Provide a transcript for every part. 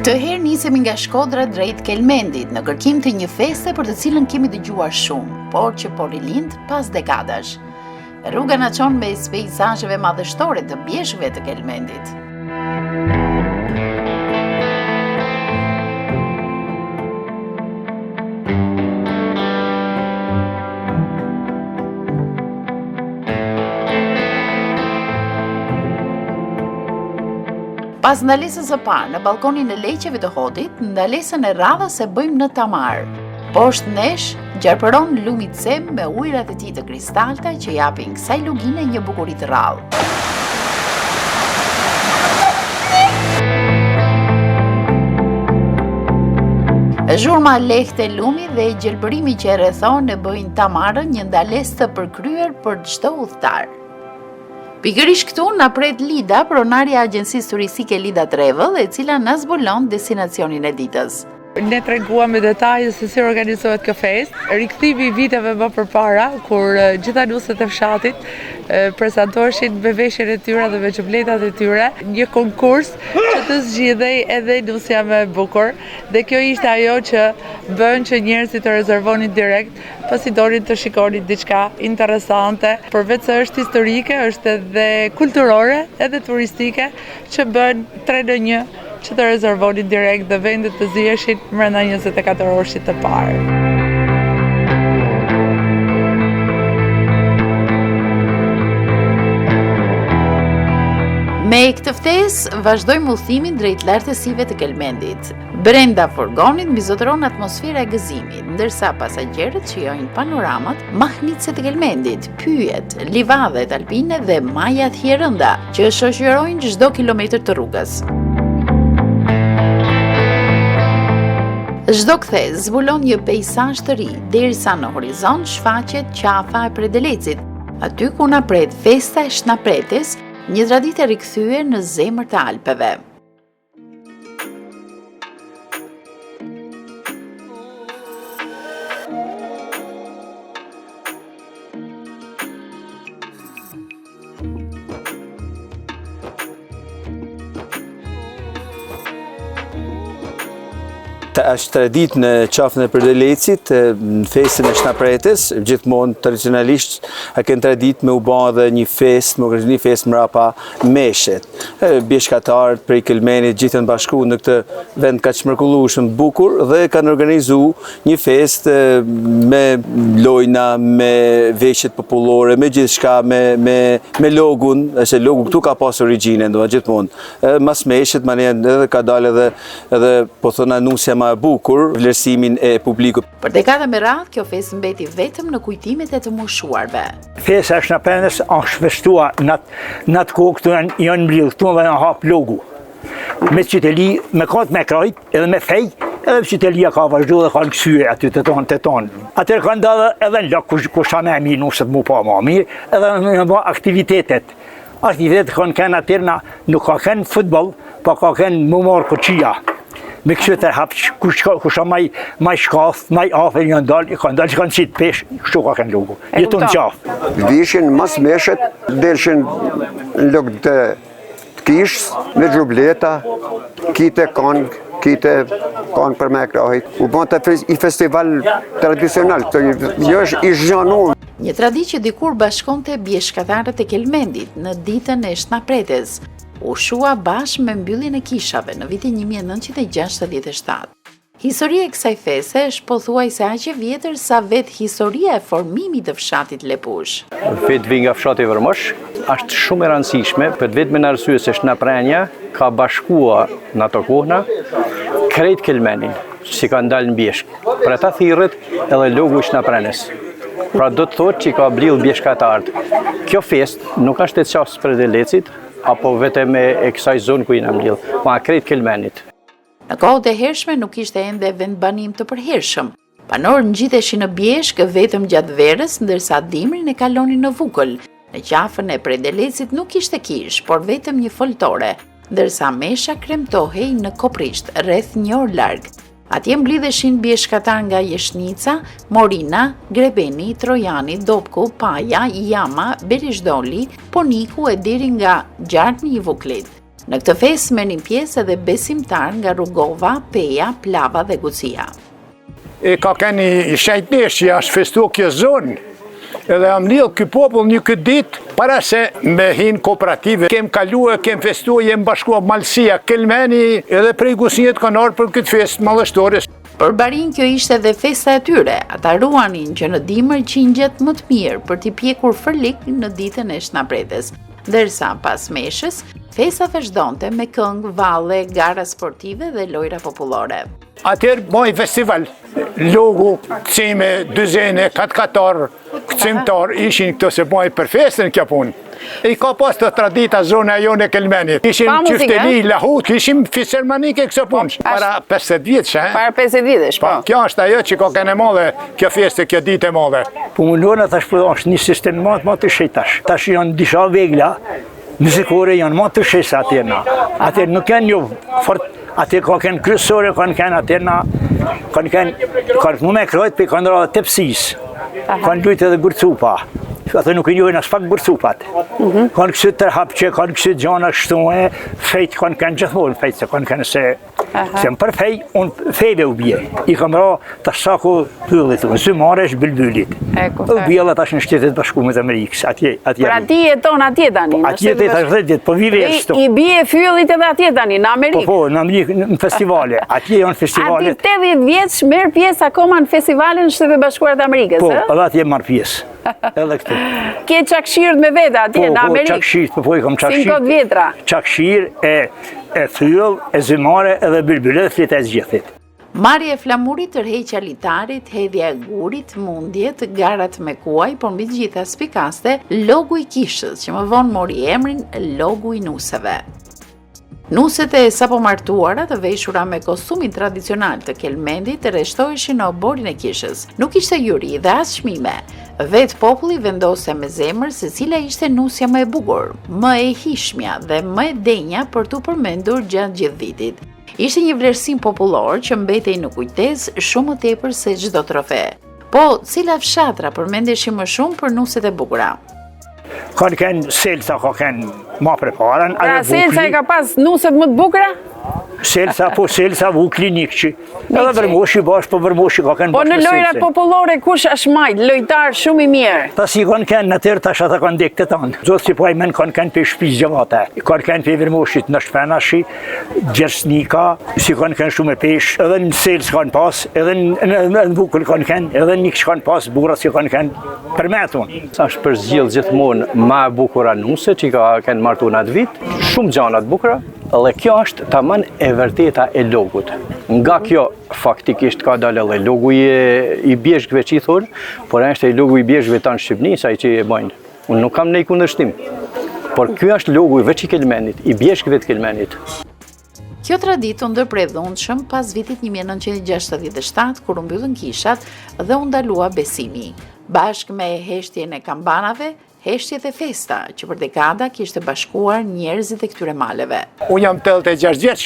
Këtë herë nisemi nga Shkodra drejt Kelmendit në kërkim të një feste për të cilën kemi dëgjuar shumë, por që po rilind pas dekadash. Rruga na çon mes peizazheve madhështore të bjeshkëve të Kelmendit. Pas ndalesës së parë në balkonin e leqeve të Hodit, ndalesën e radhës e bëjmë në Tamar. Poshtë nesh, gjarpëron lumi Cem me ujërat e tij të kristalta që japin kësaj lugine një bukuri të rrallë. Zhurma lehtë e lumit dhe gjelbërimi që e rrethon e bëjnë Tamarën një ndalesë të përkryer për çdo udhëtar. Pikërisht këtu na pret Lida, pronarja e agjencisë turistike Lida Travel, e cila na zbulon destinacionin e ditës. Ne treguam me detaje se si organizohet kjo festë, rikthimi i viteve më përpara, kur gjitha nuset e fshatit prezantoheshin me veshjen e tyre dhe me xhubletat e tyre, një konkurs që të zgjidhej edhe nusja më e bukur, dhe kjo ishte ajo që bën që njerëzit të rezervonin direkt, pasi donin të shikonin diçka interesante, përveç se është historike, është edhe kulturore, edhe turistike, që bën 3 në 1 që të rezervonin direkt dhe vendet të ziheshin brenda 24 orëshit të parë. Me këtë ftesë vazhdojmë udhëtimin drejt lartësive të Kelmendit. Brenda furgonit mbizotëron atmosfera e gëzimit, ndërsa pasagjerët shijojnë panoramat, mahnitse të Kelmendit, pyjet, livadhet alpine dhe majat hierënda që shoqërojnë çdo kilometër të rrugës. Çdo kthes zbulon një peizazh të ri, derisa në horizont shfaqet qafa e Predelecit, aty ku na pret festa e Shnapretes, një traditë e rikthyer në zemër të Alpeve. Është traditë në qafën e Predelecit, në festën e Shnapretes, gjithmonë tradicionalisht a kanë traditë me u bë edhe një festë, me organizim një festë mbrapa meshet. Bjeshkatarët prej Kelmenit gjithë janë bashkuar në këtë vend kaq mrekullueshëm të bukur dhe kanë organizuar një festë me lojna, me veshjet popullore, me gjithçka, me logun, se logu këtu ka pas origjinën, do gjithmonë. Mas meshet edhe ka dalë edhe po thonë anusja më e bukur, vlerësimin e publikut. Për dekada me radhë, kjo festë mbeti vetëm në kujtimet e të moshuarve. Festa e Shnapretes është festua në atë kohë këtu janë mbledhur këtu dhe janë hap logu. Me qyteli, me kot me krajt, edhe me fej, edhe qytelia ka vazhduar dhe kanë kthyer aty të tonë. Atëherë kanë dalë edhe në lok ku sa më mirë nuset mu pa më mirë, edhe në bë aktivitetet. Aktivitetet kanë atëherë nuk ka kanë futboll, po ka kanë më marr koçia. Me kështu të hapë, kusha maj shkath, maj afer një ndalë, kanë dalë që kanë qitë pesh, kështu ka kanë logo. Jetu në qafë. Vishin mas meshet, delshin në lëk të kishës, me gjubleta, kite kanë për me krahit. U bënë të i festival tradicional, të jësh i zhjanu. Një traditë që dikur bashkonte bjeshkatarët e Kelmendit në ditën e Shnapretes, u shua bashkë me mbylljen e kishave në vitin 1967. Historia e kësaj feste është pothuajse aq e vjetër sa vetë historia e formimit të fshatit Lepush. Vetë vi nga fshati Vërmosh, është shumë e rëndësishme, për vetëm në arsye se Shnaprenja ka bashkua në ato kohëna krejt Kelmenin, si ka ndalë në bjeshk. Për ata thirrët edhe logu i Shnaprenës. Pra do të thotë që ka blidh bjeshkatarët. Kjo fest nuk është e qasë për Delecit, apo vetëm e kësaj zonë ku jena mbledh, ma krejt Kelmenit. Në kohët e hershme nuk ishte ende vendbanim të përhershëm. Banorët ngjiteshin në bjeshk vetëm gjatë verës, ndërsa dimrin e kalonin në Vukël. Në qafën e Predelecit nuk ishte kish, por vetëm një foltore, ndërsa mesha kremtohej në Koprisht, rreth 1 orë larg. Atje mblidheshin bjeshkatar nga Jeshnica, Morina, Grebeni, Trojani, Dopku, Paja, Jama, Berishdoli, Poniku e deri nga Gjartni i Vuklit. Në këtë fest merrnin pjesë edhe besimtar nga Rrugova, Peja, Plava dhe Gucia. Ka keni shajtnesh që është festu kjo zonë, edhe am lidh ky popull një këtë ditë para se me hin kooperative. Kem kaluar, kem festuar, jem bashkuar Malësia, Kelmeni edhe prej Gusinjët kanë ardhur për këtë festë mallështore. Për barin kjo ishte edhe festa e tyre, ata ruanin që në dimër qingjet më të mirë për t'i pjekur fërlik në ditën e Shnapretes, ndërsa pas meshës, festa vazhdonte me këngë, valle, gara sportive dhe lojra popullore. Atëherë bëj festival, logu, këcime, dyzene, katkatar, këcimtar, ishin këto se bëj për festën kjo punë. I ka pas të tradita zona jone Kelmenit. Ishin qyfteli, lahut, kishim fisermanike këso punë. Para 50 vjetësh, Para 50 vjetësh, po. Kjo është ajo që ka kene madhe, kjo feste, kjo ditë e madhe. Po mundohen tash për është një sistem më të shetash. Tash janë disha vegla, muzikore janë më të shesa atjerna. Atjer nuk janë një fort, atjer ka kënë kryesore, kanë atjerna, kanë më me krojt për kanë rrë tepsis, kanë lujt edhe gurcupa. Ato nuk i njojnë as pak burcupat. Kanë kësë tërhapqe, kanë kësë gjana shtuhe, fejt kanë gjithmonë fejt, se kanë se më për fej, unë fejve u bje. I kam ra të shako pëllit, zymare është bëlbyllit. U bjella tash në Shtetet Bashkuara të Amerikës, atje. Pra ti jeton atje tani? Atje të jetë 10 ditë, po vive e shtu. I bje fyllit edhe atje tani, në Amerikë? Po, në festivale, atje janë festivalet. Ati 80 vjeç merr pjesë akoma në festivalin Shtetet Bashkuara të Amerikës, Po, edhe atje marr pjesë. Edhe këtu. Ke qakshirët me vete atje në Amerikë? Po, qakshirët, po i kam qakshirët. Si në këtë vjetra? Qakshirë e thyll, e zymare edhe bylbyle dhe fleta e zgjethit. Marrja e flamurit, tërheqja litarit, hedhja e gurit, mundjet, garat me kuaj, por mbi të gjitha spikaste, logu i kishës, që më vonë mori emrin logu i nuseve. Nuset e sapo martuara të veshura me kostumin tradicional të Kelmendit rreshtoheshin në oborin e kishës. Nuk ishte juri dhe as çmime. Vetë populli vendose me zemër se cila ishte nusja më e bukur, më e hishmja dhe më e denja për t'u përmendur gjatë gjithë vitit. Ishte një vlerësim popullor që mbetej në kujtesë shumë më tepër se çdo trofe. Po, cila fshatra përmendeshin më shumë për nuset e bukura? Kanë kënë selsa, kanë ma preparen. Pra selsa e ka pas nuset më të bukura? Selsa, po selsa Vukli Nikçi. Edhe Vërmoshi bashkë, po Vërmoshi ka kënë Po bashkë në lojrat popullore kush është majt, lojtar shumë i mirë? Ta si kanë kënë në tërë tash ata kanë dekë të tanë. Zotë si po ajmen kanë kënë për shpiz gjavate. Kanë kënë për Vërmoshit në Shpenashi, Gjersnika, si kanë kënë shumë e pesh, edhe në sels kanë pas, edhe në Vukël kanë kënë, edhe në Nikç kanë pas, bura si kanë kënë përmetun. Sa është përzgjell gjithmonë ma e bukura nuse që ka kënë martu në atë vit, shumë gjanat bukura, dhe kjo është tamam e vërteta e logut. Nga kjo faktikisht ka dalë edhe logu i bjeshkëve që i thonë, por është e logu i bjeshkëve tanë Shqipni, sa i që i bajnë. Unë nuk kam nej kundërshtim, por kjo është logu i veç i Kelmenit, i bjeshkëve të Kelmenit. Kjo traditë u ndërpredhundshëm pas vitit 1967, kur u mbyllën kishat dhe u ndalua besimi. Bashkë me heshtjen e kambanave, heshtjet e festa, që për dekada kishte bashkuar njerëzit e këtyre maleve. Unë jam 86 vjeç,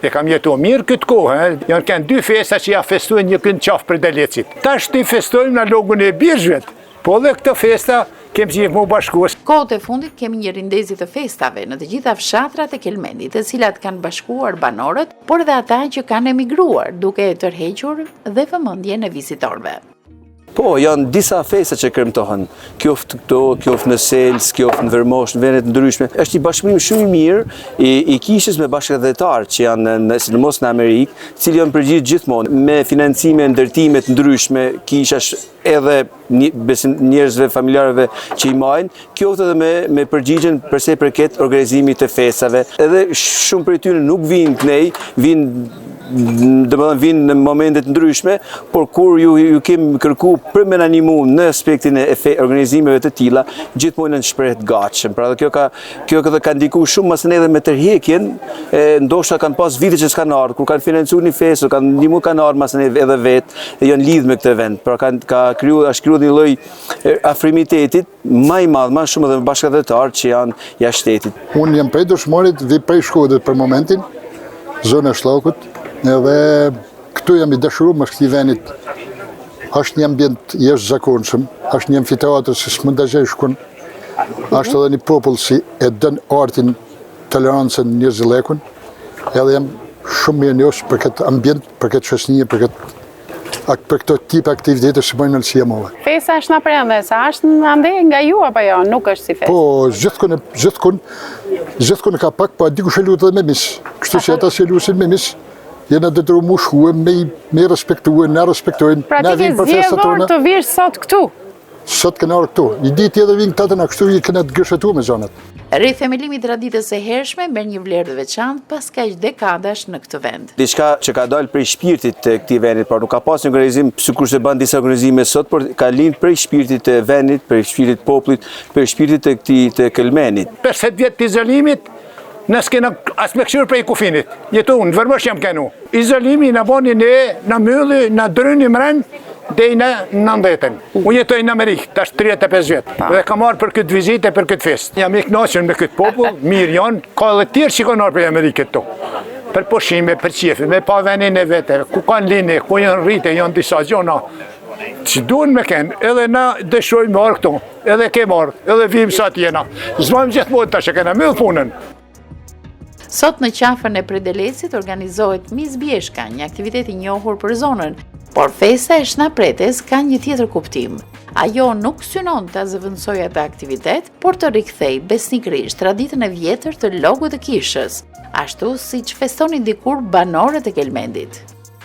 E kam jetu mirë këtë kohë, janë kënë 2 festa që ja festojnë një kënë qafë për Delecit. Tash të festojnë në logun e birgjvet, po dhe këtë festa kemë që mu bashkuës. Kohët e fundit kemi një rindezi të festave në të gjitha fshatrat e Kelmendit, të cilat kanë bashkuar banorët, por edhe ata që kanë emigruar, duke e tërhequr dhe vëmendjen e vizitorëve. Po, janë disa festa që kërmtohen, qoftë këto, qoftë në Sels, qoftë në Vermosh, në vendet ndryshme. Është një bashkëpunim shumë i mirë i kishës me bashkëdhetarë që janë sidomos në Amerikë, cili janë përgjigjur gjithmonë me financime, ndërtime të ndryshme, kishash edhe njerëzve, familjarëve që i majnë, qoftë edhe me përgjigjen përse përket organizimit të festave. Edhe shumë prej tyre nuk vinë kënej, vinë në momentet ndryshme, por kur ju kemi kërku për me në animu në aspektin e organizimeve të tilla, gjithmonë në shprehet gatshëm. Pra dhe kjo ka ndiku shumë masën edhe me tërheqjen, ndoshta kanë pas vite që s'kanë ardhur, kur kanë financuar një festë, kanë ndihmuar kanë ardhur masën edhe vetë, janë lidhur me këtë vend. Pra është krijuar një lloj afrimitetit më i madh, më shumë edhe me bashkëdhetarë që janë jashtë shtetit. Unë jam prej dëshmorit, vi prej Shkodrës për momentin, zonë e Shllokut. Edhe këtu jam i dashuruar me këtij vendit. Është një ambient jashtëzakonshëm, është një amfiteatër që s'mund ta gjesh shkon. Është edhe një popull si e dën artin, tolerancën, njerëzillekun. Edhe jam shumë mirë njohur për këtë ambient, për këtë shoqëni, për këto tip aktivitete që bëjnë në Lësia. Festa është në prende, sa është ande nga ju apo jo, nuk është si fest? Po, gjithkun ka pak, po dikush e lutet edhe me mis. Kështu që ata që lusin me mis, jena detyruar mu shkue, me respektuar, na respektojnë. Pra ti ke zgjedhur të vish sot këtu? Sot këna orë këtu. I ditë tjetër vinë këta të na kështu i këna të gëshëtu me zonat. Rithemelimi i traditës së hershme merr një vlerë të veçantë pas kaq dekadash në këtë vend. Diçka që ka dalë prej shpirtit të këtij vendit, por nuk ka pas një organizim sikurse bën disa organizime sot, por ka lind prej shpirtit të vendit, prej shpirtit të popullit, prej shpirtit të këtij të Kelmenit. 50 vjet të izolimit, në s'kena as me këshur prej kufinit. Jetu, në Vërmosh jam kenu. Izolimi në bani në mylli, në dryni mren, dhe në 90-ën. Unë jetoj në Amerikë, tash 35 vjetë. Dhe kam marrë për këtë vizite, për këtë fest. Jam i kënaqur me këtë popull, mirë janë, ka dhe tjerë që kanë marrë për Amerikë këtu. Për pushime, për qefi, me pa venin e vete, ku kanë linje, ku janë rrite, janë disa gjona. Që duen me kenë, edhe na dëshojmë marrë këtu, edhe ke marrë, edhe vim sa t'jena. Zmajmë gjithmonë tash e kena myllë punën. Sot në qafën e Predelecit organizohet Mis Bjeshka, një aktivitet i njohur për zonën, por festa e Shnapretes ka një tjetër kuptim. Ajo nuk synon të zëvendësoj atë aktivitet, por të rikthej besnikërisht traditën e vjetër të logut të kishës, ashtu siç festonin dikur banorët e Kelmendit.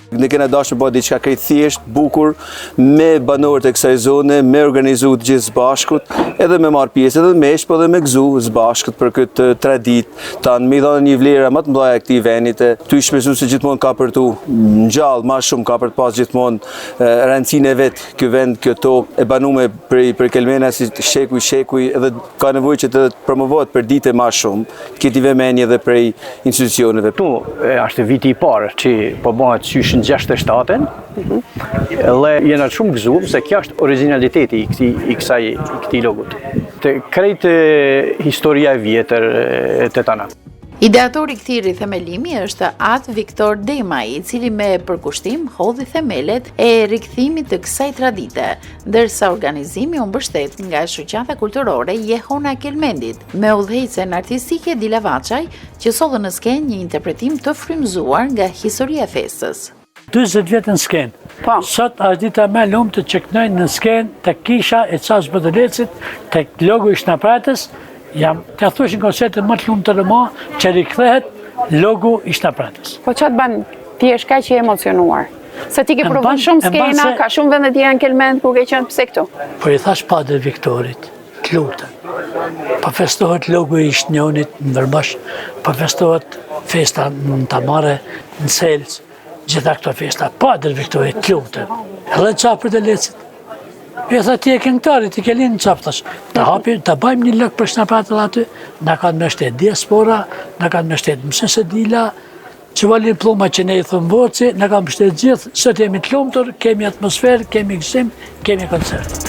Ne kena dashur të bëjmë diçka krejt thjesht, bukur, me banorët e kësaj zone, me organizu të gjithë së bashkut, edhe me marrë pjesë, edhe me po edhe me gëzu së bashkut për këtë traditë, tanë me i dhënë një vlerë më të mëdha këtij vendit. Ty shpresu se gjithmonë ka për tu ngjall, më shumë ka për të pas gjithmonë rëndësinë e vet, ky vend, kjo tokë e banuar për Kelmena si shekuj, edhe ka nevojë që të promovohet për ditë më shumë, këtë vëmendje edhe prej institucioneve. Tu është viti i parë që po bëhet sysh në 67-ën, dhe jena shumë gëzuar se kjo është originaliteti i këtij logut. Të krejt historia e vjetër të tana. Ideatori i këtij rithemelimi është Atë Viktor Demaj, i cili me përkushtim hodhi themelet e rikthimit të kësaj tradite, ndërsa organizimi u mbështet nga shoqata kulturore Jehona e Kelmendit, me udhëhecen artistike Dila Vaçaj, që solli në skenë një interpretim të frymëzuar nga historia e festës. 20 vjetë në skenë. Sot është dita me lumë të që kënojnë në skenë të kisha e qas Bëdëlecit, të logo i Shnapretes, jam të thushin koncertet më të lumë të lëma që rikthehet logo i Shnapretes. Po që të banë, ti është ka që je emocionuar? Se ti ke provën shumë skena, ka shumë vendet tjera në Kelmend ku ke qenë pse këtu? Po i thash Padre Viktorit, të lutën. Po festohet logo i Shnjonit në Vërmosh, po festohet festa në Tamare, në Sels, gjitha këto festa, Padre Viktorit, të lutën. Edhe qafë për Delecit. E tha ti e këngëtari, ti ke linë në qafë, thash. Të bajmë një lëk për Shnapretet aty, na kanë me shtet diaspora, na kanë me shtet mësëse Dila, që valin pluma që ne i thëmë voci, na kanë me shtet gjithë, sot jemi të lumtur, kemi atmosferë, kemi gëzim, kemi koncert.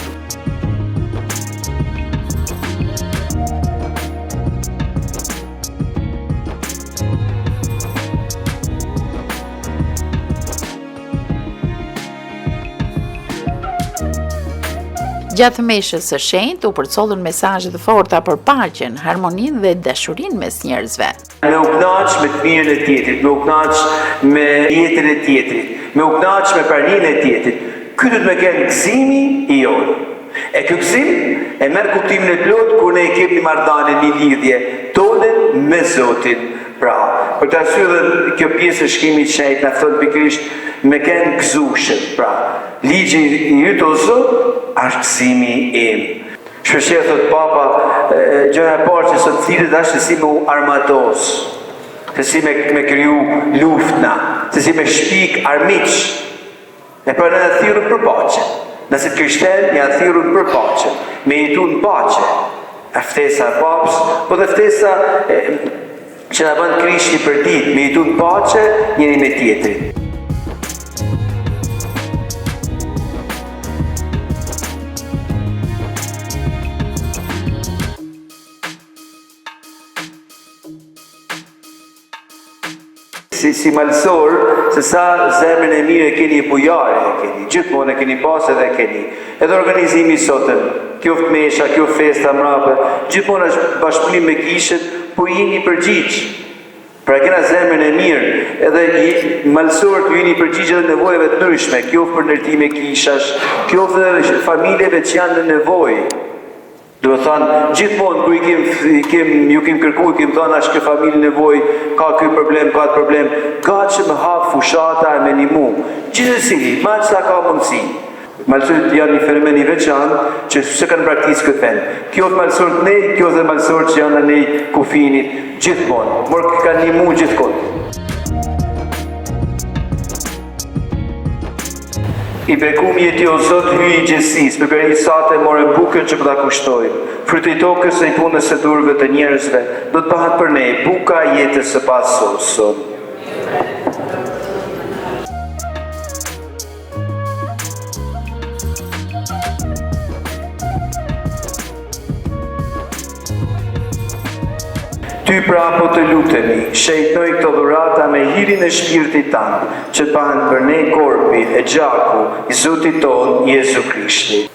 Gjatë meshës së shenjtë u përcollën mesazhe të forta për paqen, harmoninë dhe dashurinë mes njerëzve. Me u kënaq me të mirën e tjetrit, me u kënaq me jetën e tjetrit, me u kënaq me praninë e tjetrit. Ky duhet me kenë gëzimi i jonë. E ky gëzim e merr kuptimin e plot kur ne kemi një marrëdhënie, një lidhje tonë me Zotin. Pra, për të arsye dhe kjo pjesë e shkrimit të shenjtë na thon pikërisht me kenë gëzueshëm. Pra, ligji i yt o Zot është gëzimi im. Shpesh thot Papa, gjëja e parë që sot thirret është se si me u armatos, se si me kriju luftna, se si me shpik armiq. E pra në thirrur për paqe. Nëse krishterë janë thirrur për paqe, me jetu në paqe. E ftesa e Papës, po dhe ftesa që na bën Krishti për ditë, me jetu në paqe njëri me tjetrin. Si malsor, se sa zemrën e mirë e keni bujare e keni, gjithmonë e keni pasë edhe e keni. Edhe organizimi sotën, kjo mesha, kjo festa mrapë, gjithmonë është bashkëpunim me kishët, po jeni përgjigj. Pra kena zemrën e mirë, edhe malsor të jeni përgjigj edhe nevojave të ndryshme, kjo për ndërtime kishash, kjo dhe familjeve që janë në nevojë. Do të thonë, gjithmonë kur ju kem kërkuar, kem thënë as kjo familje nevojë, ka ky problem, ka atë problem, që më hap fushata e me nimu. Gjithsesi, ma çka ka mundësi. Malsorët janë një fenomen i veçantë që se kanë praktikë këtë vend. Kjo është malsorët ne, kjo është malsorët që janë në kufinit gjithmonë. Por kanë nimu gjithkohë. I bekum jeti o Zot hyj i gjësis, me për një sate more bukën që përta kushtojnë. Frytë i tokës e i punës e durve të njerëzve, do të pahat për ne, buka jetës së pasosë. Ty pra po të lutemi, shejtoj këto dhurata me hirin e shpirtit tanë, që të pahen për ne korpi e gjaku i Zotit tonë, Jezu Krishti.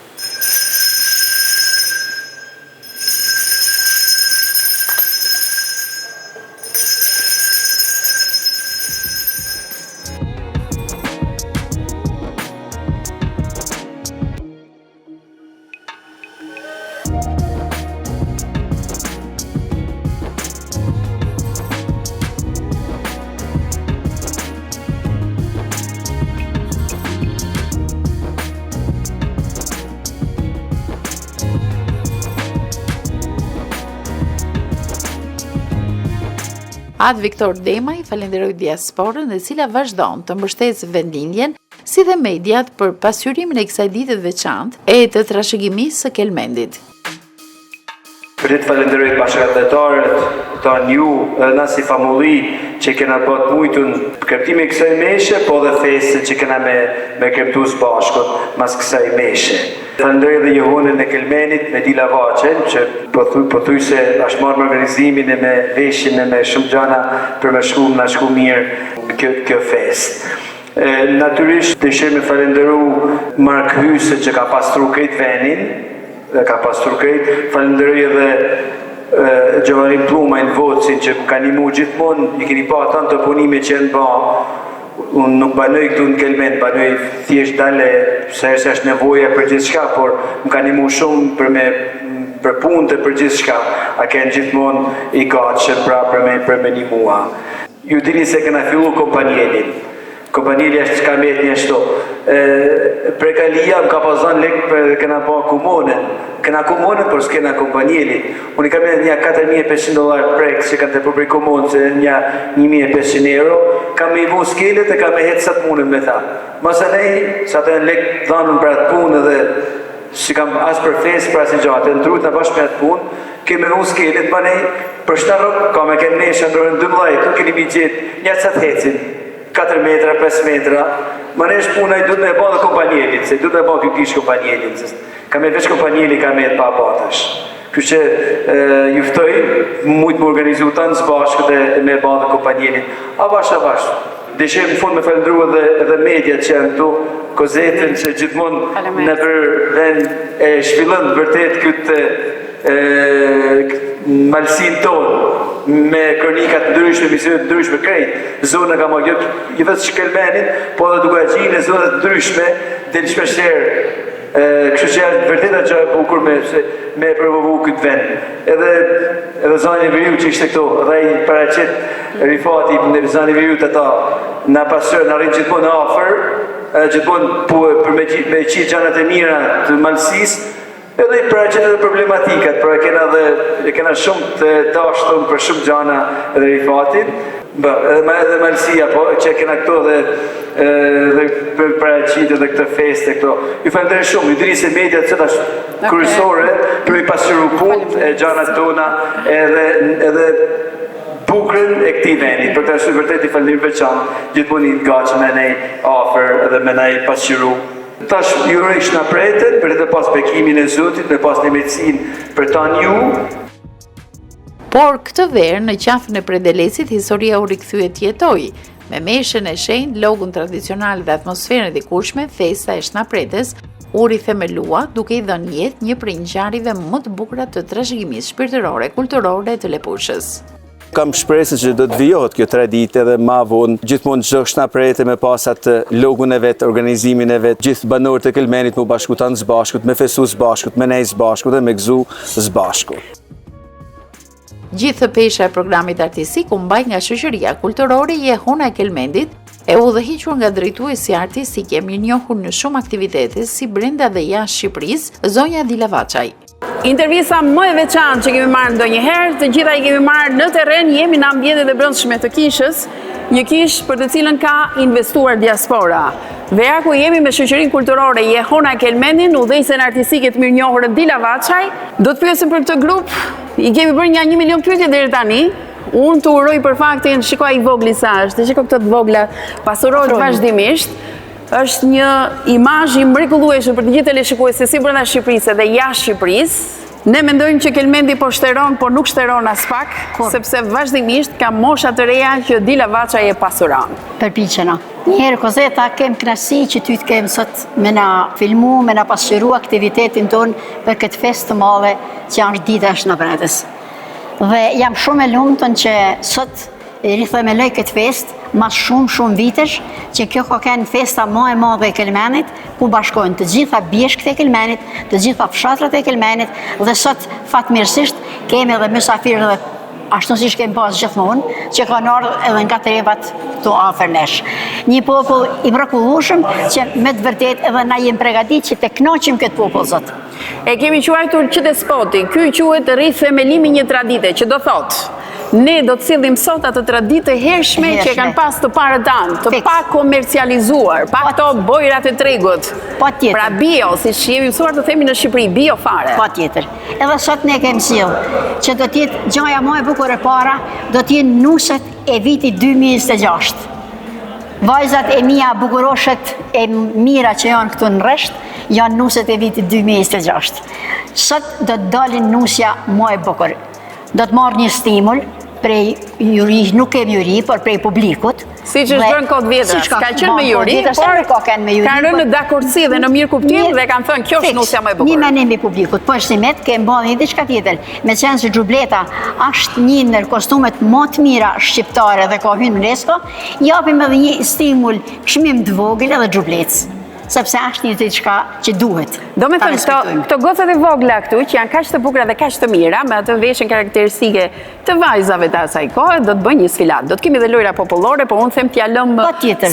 Atë Viktor Demaj falenderoj diasporën dhe cila vazhdon të mbështesë vendindjen, si dhe mediat për pasqyrimin e kësaj dite të veçantë e të trashëgimisë së Kelmendit. Për të falenderoj bashkëdhetarët, tanë ju edhe na si famulli që kena bët mujtun kreptimi kësaj meshe, po dhe festën që kena me kreptu së bashkët mas kësaj meshe. Falenderoj dhe Johonën e Kelmenit me Dila Vaqen, që po thuj se është marrë me organizimin e me veshin e me shumë gjana për me shku mirë kjo fest. Natyrisht dëshiroj me falenderu Mark Hyse që ka pastru këtë venin, ka pastru këtë, falenderoj edhe Gjavarin Plumajnë Vocin që ka nimu gjithmonë, i keni pa tanë të punime që në ba. Unë nuk banoj këtu në Kelmen, banoj thjesht dale, se është nevoja për gjithë shka, por më ka nimu shumë për punë të për gjithë shka, a kenë gjithmonë i gatshëm pra për me nimua. Ju dini se këna fillu kompanjelin. Kompanjeli është që ka met një shto. Prekalia më ka pasën lek për këna pa kumonën. Këna kumonën, por s'kena kompanjeli. Unë i ka met një $4.500 prek që kanë të përpër kumonë, se një €1.500, ka me i vu skelet e ka me hetë sa të munën me tha. Masa nej, sa të në lek dhanën për atë punë dhe që kam asë për fesë për asë gjatë, në trut në bashkë me atë punë, kemi vu skelet, pa nej, për shtarok, ka me kenë neshë ndrojnë 12, tu keni mi gjithë, një sa të hecin. 4 metra, 5 metra, më nesh puna i duhet me e ba dhe kompanjelit, se duhet me e ba kjo kish kompanjelit, ka me veç kompanjeli ka me e pa batash. Kështë që juftoj, mujtë më organizu të në zbashkë dhe me e ba dhe kompanjelit. A bashkë, Deshem në fund me falendru edhe mediat që janë këtu, Kozetën që gjithmonë në për vend e shpillën vërtet këtë malsin tonë me kronikat ndryshme, misionet ndryshme krejt, zona ka ma jo vetë Shkelmenit, po edhe duke gjinë në zonat ndryshme, del shpeshherë. Kështu që janë vërtet që e bukur me përvovu këtë vend. Edhe Zani Veriu që ishte këto, edhe i paraqet Rifati në Zani Veriu të ta në pasër, në rrinë gjithmonë afer, gjithmonë për me qitë gjanat e mira të malsis, edhe i paraqet edhe problematikat, pra e kena shumë të tashtën për shumë gjana edhe Rifatin, edhe malsia, po, që kena këto dhe për paraqit edhe këtë feste këto. Ju falendere shumë, ju diri se mediat që tash kryesore për i pasqyru punë e gjanat tona edhe bukrën e këtij vendi. Për të ashtu vërtet i falenderoj veçantë gjithmonë i gatshëm me nej afër edhe me nej pasqyru. Tash ju uroj shëndet për të pas bekimin e Zotit, me pas një medicinë për ta ju. Por këtë verë në qafën e Predelesit historia u rikthyet jetoi. Me meshën e shenjtë, logun tradicional dhe atmosferën e dikurshme, festa e Shnapretes u rithemelua duke i dhënë jetë një prej ngjarjeve më të bukura të trashëgimisë shpirtërore, kulturore të Lepushës. Kam shpresën që do të vijohet kjo traditë edhe ma vonë, gjithmonë çdo Shnaprete me pas atë logun e vet, organizimin e vet, gjithë banorët e Kelmenit me bashkutan së bashkut, me festu së bashkut, me nej së bashkut dhe me gëzu së bashkut. Gjithë pesha e programit artistik u mbaj nga shoqëria kulturore Jehona e Kelmendit, e udhëhiqur nga drejtuesi artistik e mirënjohur në shumë aktivitete si brenda dhe jashtë Shqipërisë, zonja Dila Vaçaj. Intervista më e veçantë që kemi marrë ndonjëherë, të gjitha i kemi marrë në terren, jemi në ambientet e brendshme të kishës, një kishë për të cilën ka investuar diaspora. Dhe ja ku jemi me shoqërinë kulturore Jehona e Kelmendit, udhëheqësen artistike të mirënjohur Dila Vaçaj, do të pyesim për këtë grup. I kemi bërë një 1 milion pyetje deri tani. Unë të uroj për faktin, shiko i vogli sa është, shiko këtë të vogla, pasurohet vazhdimisht. Është një imazh i mrekullueshëm për të gjithë teleshikuesit si brenda Shqipërisë dhe jashtë Shqipërisë. Ne mendojmë që Kelmendi po shteron, por nuk shteron as pak, sepse vazhdimisht ka mosha të reja që Dila Vaçaj e pasuron. Përpiqena. Njëherë Kozeta kem kënaqësi që ty të kem sot me na filmu, me na pasqyru aktivitetin ton për këtë festë të madhe që është dita e Shnapretes. Dhe jam shumë e lumtur që sot rithemeloj këtë festë mas shumë vitesh, që kjo ka qenë festa më e madhe e Kelmenit, ku bashkojnë të gjitha bjeshkët e Kelmenit, të gjitha fshatrat e Kelmenit, dhe sot fatmirësisht kemi edhe mysafirë dhe ashtu siç kemi pas gjithmonë, që kanë ardhur edhe nga trevat këtu afër nesh. Një popull i mrekullueshëm që me të vërtetë edhe na jemi përgatitur që të kënaqim këtë popull zot. E kemi quajtur që despoti, ky quhet rithemelimi një tradite, që do thotë ne do të sillim sot atë traditë e hershme që kanë pas të parët tanë, të pa komercializuar, pa këto bojrat e tregut. Pra bio, si jemi mësuar të themi në Shqipëri, bio fare. Patjetër. Edhe sot ne kemi sjell që do të jetë gjaja më e bukur e para, do të jenë nuset e vitit 2026. Vajzat e mia bukuroshet e mira që janë këtu në rresht, janë nuset e vitit 2026. Sot do të dalin nusja më e bukur. Do të marrë një stimul prej juri, nuk kemi juri, por prej publikut. Si që është bërë në kodë vjetra, ka qenë me juri, por ka rënë në dakordsi dhe në mirë kuptim dhe kanë thënë kjo është nusja më e bukur. Një menim i publikut, po shtimet kemi bërë një diçka tjetër. Me qenë se Xhubleta është një ndër kostumet më të mira shqiptare dhe ka hyrë në UNESCO, japim edhe një stimul çmim të vogël edhe Xhubletës, sepse është një diçka që duhet. Do me thënë, këto gocat e vogla këtu, që janë kaq të bukura dhe kaq të mira, me atë veshjen karakteristike të vajzave të asaj kohe, do të bëjnë një sfilat. Do të kemi dhe lojra popullore, por unë them t'ja lëm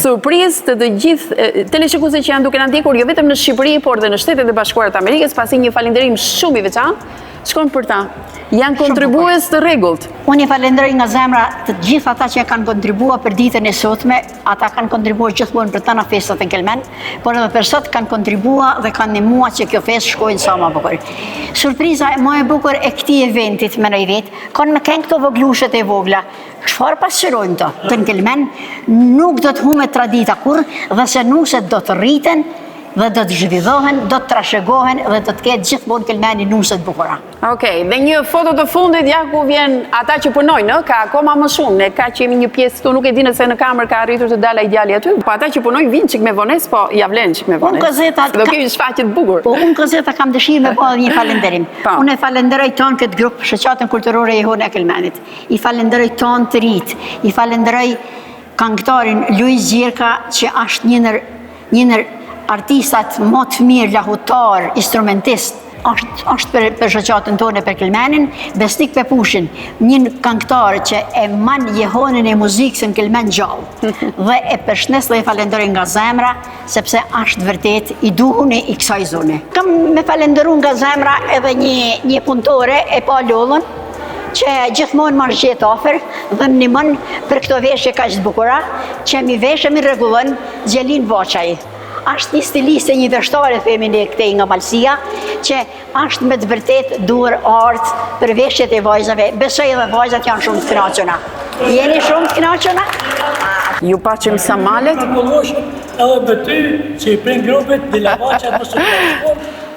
surprizë të gjithë teleshikuesit që janë duke na ndjekur jo vetëm në Shqipëri, por dhe në Shtetet e Bashkuara të Amerikës, pasi një falënderim shumë i veçantë shkon për ta. Janë kontribues të rregullt. Unë i falenderoj nga zemra të gjithë ata që kanë kontribuar për ditën e sotme, ata kanë kontribuar gjithmonë për tana festat e Kelmen, por edhe për sot kanë kontribuar dhe kanë ndihmuar që kjo festë shkojnë sa më bukur. Surpriza më e bukur e këtij eventit me në vet, kanë këto voglushet e vogla. Çfarë pasqyrojnë to? Në Kelmen nuk do të humbet tradita kurrë dhe se nuset do të rriten dhe do të zhvillohen, do të trashëgohen dhe do të ketë gjithmonë Kelmeni nuset bukura. Okej, dhe një foto të fundit ja ku vjen ata që punojnë, ka akoma më shumë, ne ka që jemi një pjesë këtu, nuk e di nëse në kamerë ka arritur të dala ideali aty, po ata që punojnë vinë çik me vonesë, po ja vlen çik me vonesë. Do kemi shfaqje të bukur. Po unë Gazeta kam dëshirë me bërë një falenderim. Unë e falenderoj tonë këtë grup, shoqatën kulturore e Jehone e Kelmenit. I falenderoj tonë të rit, i falenderoj këngëtarin Luiz Gjirka që është një ndër artistat më të mirë, lahutar, instrumentist, është për shoqatën tonë për Kelmenin, Besnik Pepushin, një këngëtar që e man Jehonën e muzikës në Kelmen gjallë. Dhe e përshnes dhe e falenderoj nga zemra, sepse është vërtet i duhun e i kësaj zone. Kam me falenderu nga zemra edhe një punëtore e pa Lollën, që gjithmonë marrë gjithë afer dhe më nimon për këto veshje ka gjithë bukura, që mi veshje mi regullën Gjelin Vaqaj. Ashtë një stiliste, një veshtare, themi ne këtej nga Malësia, që ashtë me të vërtet duar artë për veshjet e vajzave. Besoj edhe vajzat janë shumë të knaqëna. Jeni shumë të knaqëna? Ju paqim sa malet? Edhe me ty që i prin grupit, Dila Vaqa në Super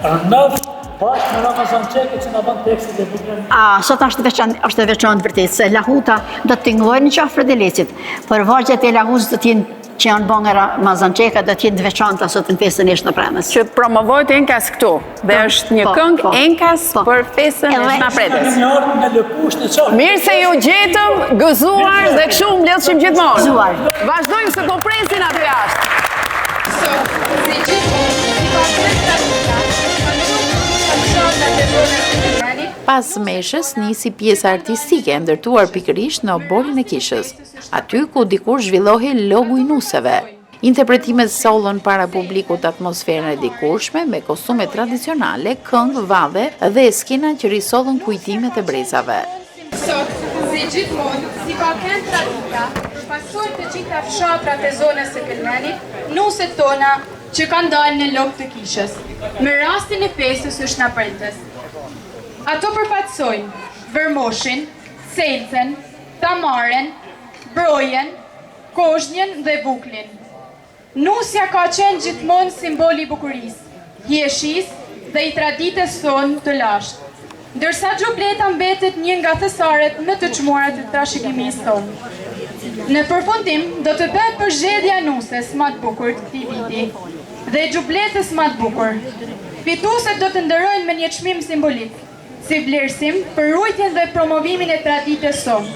Rëndëv, bashkë me Ramazan Qeke që në banë tekstit e bukrën. Sot është e veçantë vërtet, se lahuta do të tingojnë në qafë Fredilecit, për vajzat e lahuz do t'jenë që janë bënë nga Ramazan Qeka do t'jenë veçanta sot në festën e Shnapredës. Që promovojt Enkas këtu, dhe është një këngë Enkas për festën e Shnapredës. Mirë se ju gjetëm, gëzuar dhe kështu mbledhshim gjithmonë. Gëzuar. Vazhdojmë se po presin aty jashtë. Pas meshës nisi pjesa artistike ndërtuar pikërisht në oborin e kishës, aty ku dikur zhvillohi logu i nuseve. Interpretimet sollën para publikut atmosferën e dikurshme me kostume tradicionale, këngë, vadhe dhe skena që risollën kujtimet e brezave. Sot, si gjithmonë, si vallëkend tradita, pasur të gjitha fshatrat e zonës së Kelmenit, nuset tona që kanë dalë në lop të kishës, me rastin e festës së Shnapredës. Ato përfaqësojnë Vërmoshin, Selcen, Tamaren, Brojen, Kozhnjën dhe Buklin. Nusja ka qenë gjithmonë simboli i bukurisë, hieshis dhe i traditës tonë të lashtë, ndërsa Gjubleta mbetet një nga thesaret më të çmuara të trashëgimisë tonë. Në përfundim do të bëhet përzgjedhja e nuses më të bukur të këtij viti dhe Gjubletës më të bukur. Fituesit do të nderojnë me një çmim simbolik, si vlerësim për ruajtjen dhe promovimin e traditës sonë.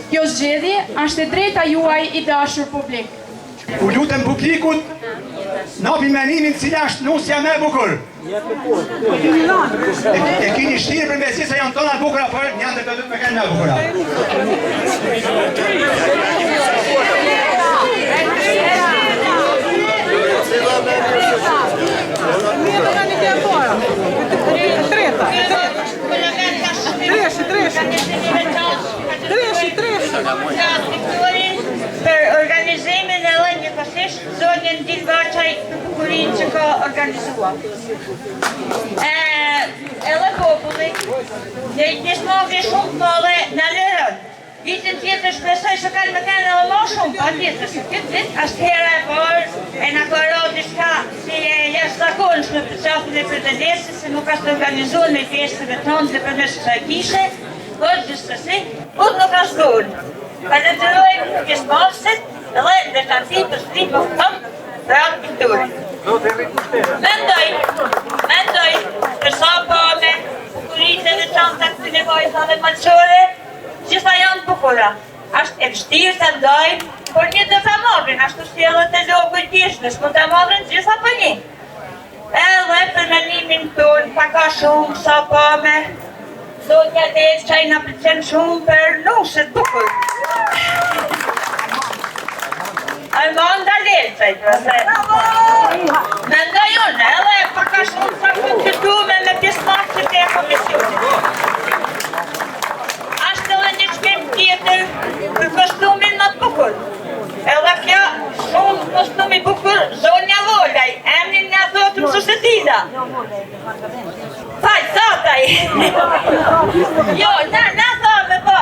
Kjo zgjedhje është e drejta juaj i dashur publik. U lutem publikut, napi menimin cila është nusja me bukur. E kini shtirë për mesi se janë tona bukura, për një ndër të me kanë me bukura. Për organizimin e lënjë pasisht, zonjën Dil Vaqaj për bukurin që ka organizua. Edhe populli, dhe i gjithmonë shumë pëlle në lërën. Vitin tjetër shpresoj që kanë me kanë edhe më shumë, pa tjetër, se këtë dit është hera e parë e në karo diçka si e jashtëzakonshme për qafën e Fredilecit, se nuk është organizuar me festëve tonë dhe për nësë kësaj kishe, por gjithsesi, unë nuk është gurë. Falenderojmë pjesëmarrësit dhe veçanti për stripin tonë për atë pikturë. Mendoj, për sa pame, bukuritë e veçanta këtë nevojësave malqore, gjitha janë bukura. Ashtë e vështirë të ndojmë, por një të të marrin, ashtu si edhe të logu i tishnës, mund të marrin gjitha për një. Edhe për menimin tonë, pa ka shumë sa pame, zonja Delë që i në përqenë shumë për nuset bukur. Armanda Delë që i përse. Mendoj unë, edhe pa ka shumë sa konstitume me pjesëmarrësit e komisionit. Tjetër për kostumin më të bukur. Edhe kjo shumë kostumi bukur, zonja Volaj, emnin nga thotëm së Shetida. Faj, thotaj. Jo, na thome po,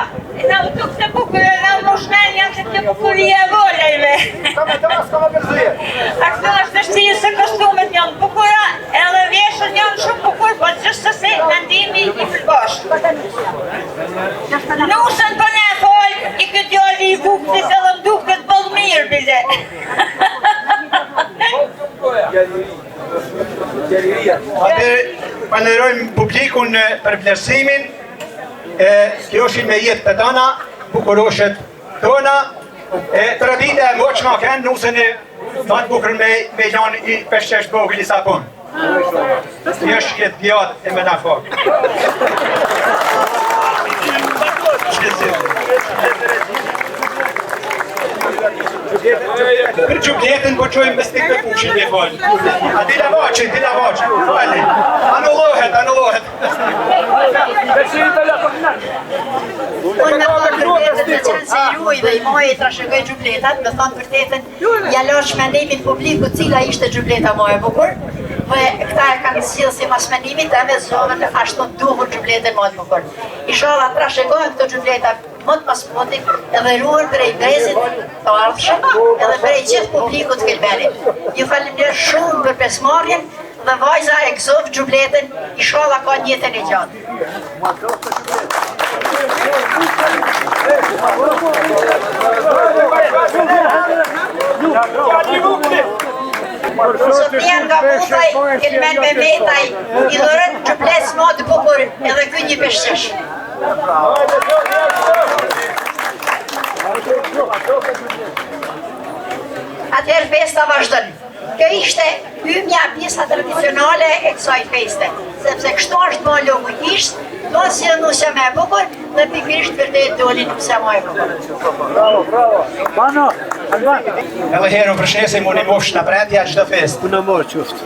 na u tuk se bukur. bukur e në moshnen janë që të bukuria e volejve. A këto është të shtirë se kostumet janë bukura, edhe vjeshën janë shumë bukur, po gjithsesi mendimi i përbashkë. Nusën për ne fol, i këtë djali i buktis edhe më duket bëllë mirë, bile. Falenderojmë publikun për vlerësimin. Kjo është me jetë të tona, bukuroshet tona. Tradita e moqma kënë nusën e matë bukur me janë i peshqesh vogël i sapon. Kjo është jetë gjatë e me na fokë. Për gjubletën po qojmë me stikë të pushin me falë. A dila vaqin, falë. Anullohet. Unë me thonë vërtetën me qenë se juj dhe i mojë i trashëgoj gjubletat, me thonë vërtetën, jalosh mendimin publiku cila ishte gjubleta mojë bukur, dhe këta e kanë zhjithë si mas mendimit e me zonën ashtu duhur gjubletën mojë bukur. Ishala trashëgojnë këto gjubleta më të paspotik edhe ruar prej brezit të ardhshëm edhe prej gjithë publikut të Kelmenit. Ju falemnderoj shumë për pjesëmarrjen dhe vajza e gëzov gjubletën, inshallah ka një jetën e gjatë. Sot janë nga mutaj, Kelmen me metaj, i dhërën gjubletës më të bukur edhe ky një peshqesh. Atëherë festa vazhdon. Kjo ishte hymja pjesa tradicionale e kësaj feste, sepse kështu është bërë logu ishtë, do si në nusja me bukur dhe pikrisht vërtet doli nusja me bukur. Bravo. Mano, Edhe herë përshnesim unë i mosh në pretja qdo fest. Unë morë quftë.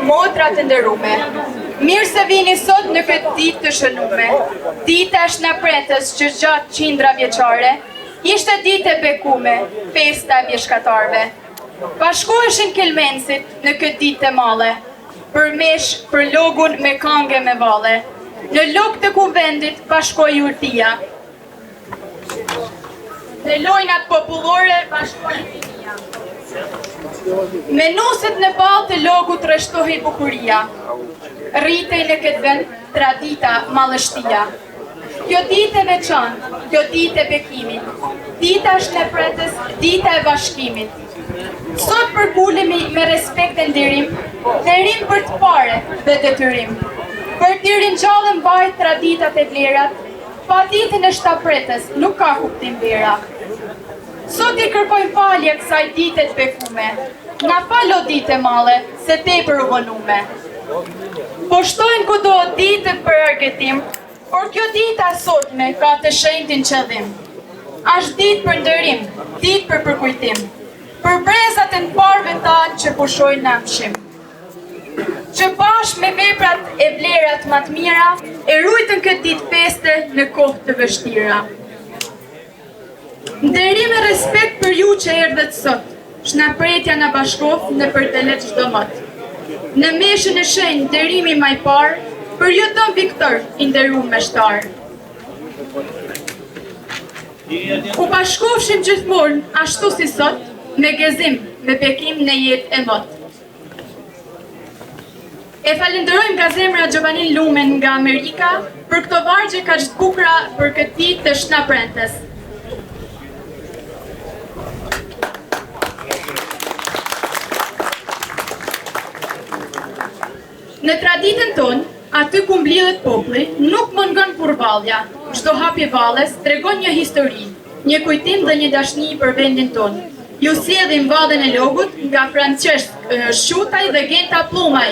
Motrat të ndërume, mirë se vini sot në këtë ditë të shënume. Dita është në pretës që gjatë qindra vjeqare, ishte ditë e bekume, festa e bjeshkatarve. Bashkoheshin kelmensit në këtë ditë të male, për mesh, për logun me kange me vale. Në log të kuvendit bashkoj urtia. Në lojnat popullore bashkoj rinia. Me nuset në balë të logu të rështohi bukuria, rritej në këtë vend tradita malështia. Kjo ditë e veçan, kjo ditë e bekimit, dita është në pretës, dita e bashkimit. Sot përkulemi me respekt e ndirim, derim për të pare dhe detyrim. Për të rinjallën bajt traditat e vlerat, pa ditën e shtapretës nuk ka kuptim vera. Sot i kërkoj falje kësaj ditet bekume, nga falo dite male, se te për u vënume. Po shtojnë kudo ditët për argëtim, por kjo dita sotme ka të shenjtin qëllim. Ashtë ditë për ndërim, ditë për përkujtim, për brezat e në parve tanë që pushojnë në mshim. Që bashkë me veprat e vlerat më të mira, e rujtën këtë ditë feste në kohë të vështira. Nderim e respekt për ju që erdhët sot, shnapretja në bashkof në përtelet çdo mot. Në meshën e shenjë nderimi maj parë, për ju don Viktor i nderuar me shtar. U bashkofshim gjithmonë ashtu si sot, me gëzim, me bekim në jetë e mot. E falenderojmë nga zemra Gjovanin Lumen nga Amerika për këto vargje kaq të bukura për këtë ditë të shnapretës. Në traditën tonë, aty ku mblidhet populli, nuk mungon kurvallja. Çdo hapje valles tregon një histori, një kujtim dhe një dashni për vendin tonë. Ju sjellim vallën e logut nga Francesc Shutaj dhe Genta Plumaj.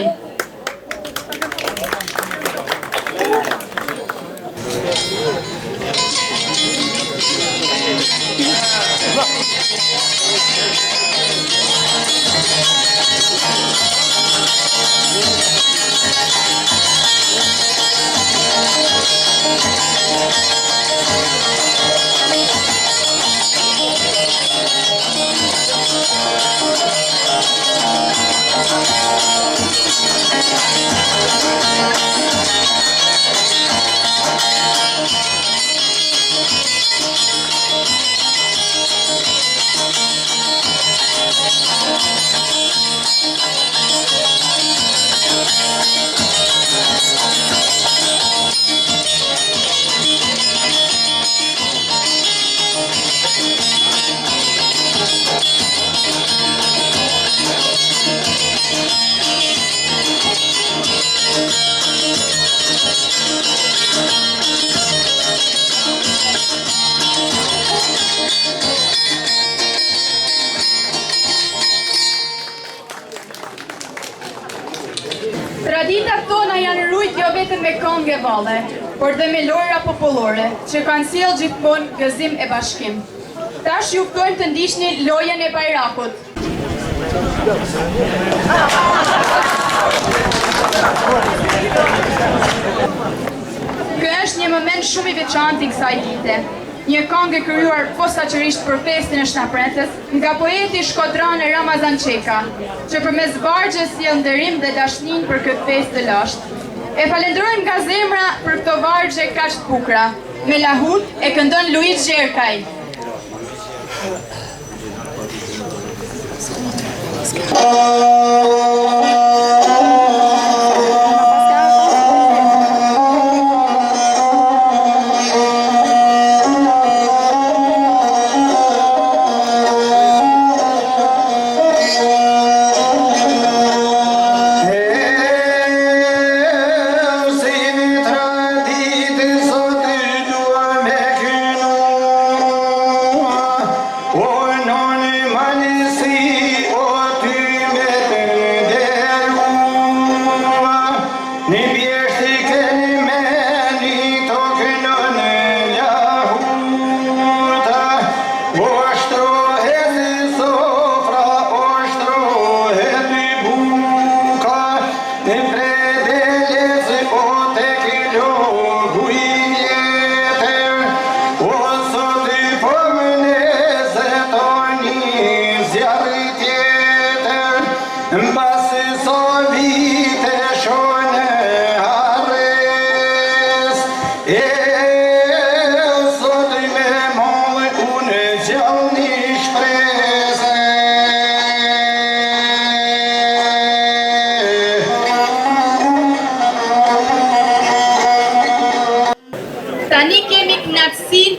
Traditat tona janë rujt jo vetëm me këngë e valle, por dhe me lojra popullore, që kanë sjellë gjithmonë gëzim e bashkim. Tash ju ftojmë të ndiqni lojën e Bajrakut. Ky është një moment shumë i veçantë i kësaj dite. Një këngë e krijuar posaçërisht për festin e Shnapretës nga poeti shkodrane Ramazan Çeka, që përmes bargjes sjell nderim dhe dashnin për këtë festë të lashtë. E falenderojmë nga zemra për këto vargje kaq të bukura. Me lahut e këndon Luiz Gjerkaj.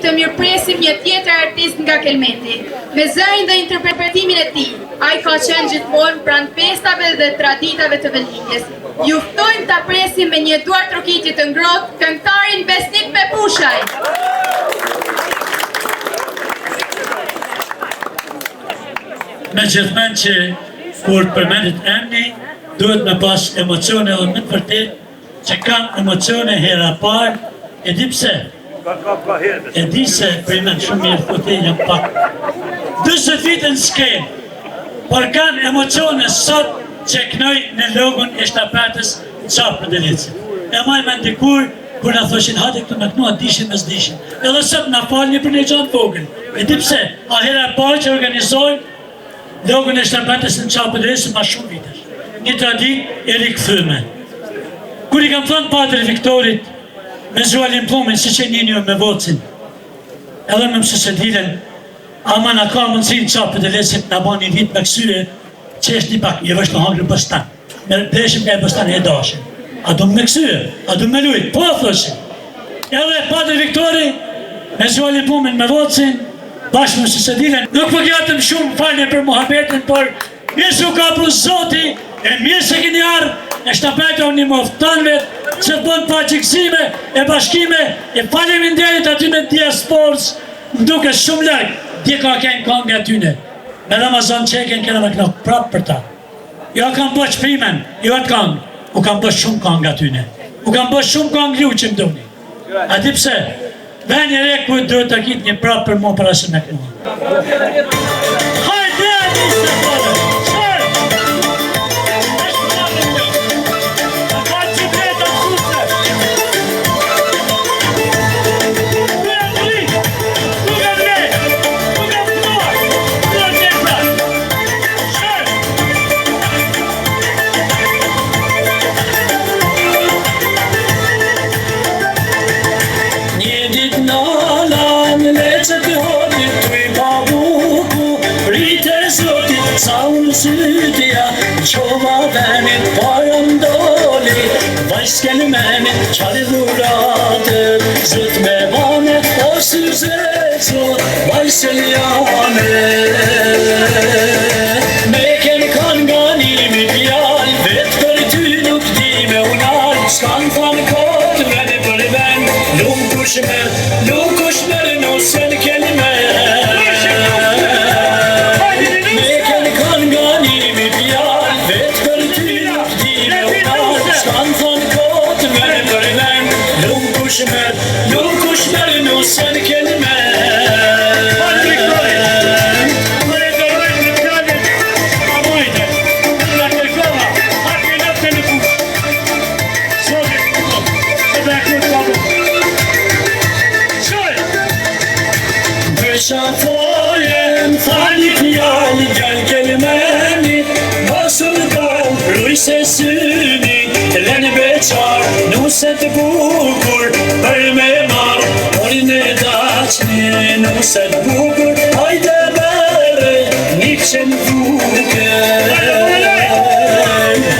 Të mirëpresim një tjetër artist nga Kelmeti. Me zërin dhe interpretimin e tij, ai ka qenë gjithmonë pranë festave dhe traditave të vendinjes. Ju ftojmë ta presim me një duar trokitje të ngrohtë këngëtarin Besnik Pepushaj. Me gjithmonë që kur përmendet emri, duhet me pas emocione dhe me të vërtet që kanë emocione hera parë, e di pse. E di se primen shumë mirë thote jam pak 20 vite në skenë, por kanë emocione sot që knoj në logun e Shnapretës në qapë për delicit. E maj me ndikur, kur në thoshin hati këtu me knua dishin me zdishin. Edhe sot në falë një për një gjanë vogën. E di pse, a hera parë që organizojnë logun e Shnapretës në qapë për delicit ma shumë vitesh. Një tradit e rikëthyme. Kur i kam thënë Patri Viktorit, me Zualin Plumin, si që njënjo me vocin, edhe me mësë se dilen, ama në ka mundësin qapë dhe lesit në ba një vit me kësyre, që është një pak, je vështë në hangre bëstan, me breshim nga e bëstan e dashin. A du me kësyre, a du me lujt, po thoshin. Edhe Patri Viktori, me Zualin Plumin me vocin, bashkë me mësë se dilen, nuk përgjatëm shumë falje për muhabetin, por mirë se u ka pru Zoti, e mirë se kini ardhë, e Shnapreta unë një moftanve, që të bënë paqëksime e bashkime, e faleminderit atyne diasporës, më duke shumë lërgë, di ka kënë këngë atyne. Me Ramazan Çekën kena me knokë prapë për ta. Jo kam bësh primen, jo atë këngë, u kam bësh shumë këngë atyne. U kam bësh shumë këngë lu që më duni. A di pse? Dhe një re ku duhet të kitë një prapë për mu për asë me kënë. Hajde, njëse përë! Sova venit param doli, vajs kelmenit qari dhuratër, zot me vane o syze, zot vajs eljane. Me ken kan ganimi pjall, vet për ty nuk di me unal, s'kan fan kod vene për ven, nuk kush mer nusen kelme. Sen kelime Şafoyen fani piyali gel kelimeni Nasıl dal ruy sesini Eleni beçar nuset bukur Bölme mar oline daçni Nuset bukur hayde bere Nikçen buker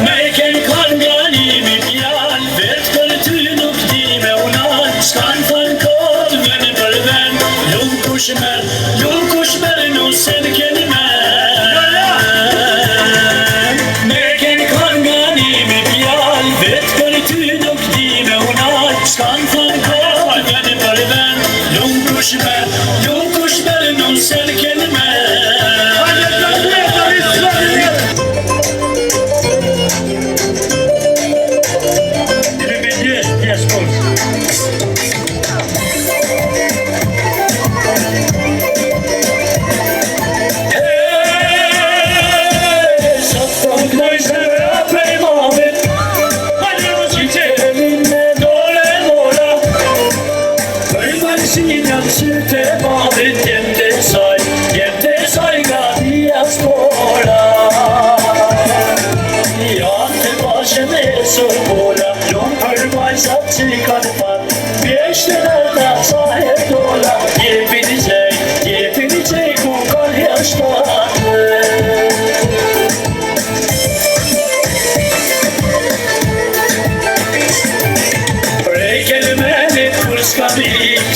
Meken kangani mi piyal Vetkar tynuk dime unan Skan fan kod vene bölven Lung kushmer nusen kelime Meken kangani mi piyal Vetkar tynuk dime unan Skan fan kod vene bölven Lung kushmer nusen kelime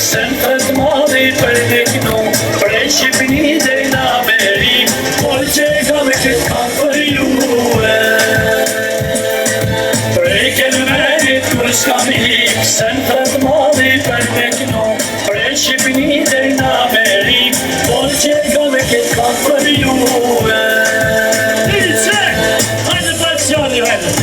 Sen fedmadi për deknu Prej Shqipni dhe në Amerik Por që kam e këtë kam për juve Prej kelmenit kur s'kam hik Sen fedmadi për deknu Prej Shqipni dhe në Amerik Por që kam e këtë kam për juve Hajde për qani hajde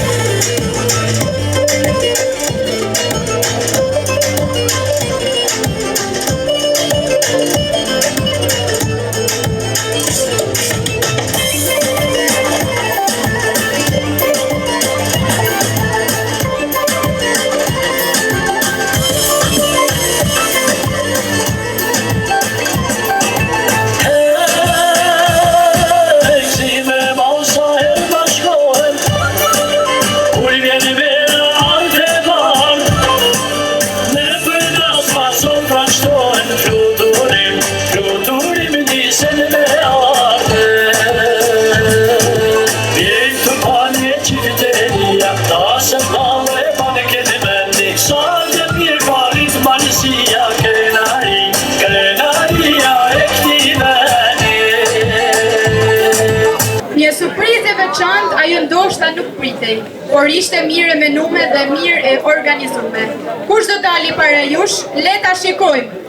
Ajo ndoshta nuk pritej, por ishte mirë e menume dhe mirë e organizume. Kush do dali para jush, le ta shikojmë.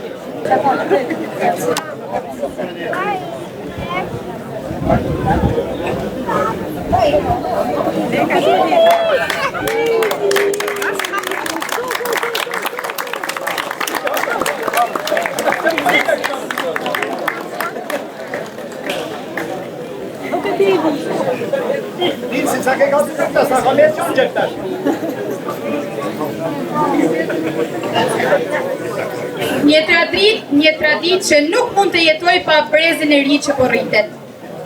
Një tradit që nuk mund të jetoj pa brezin e ri që po rritet.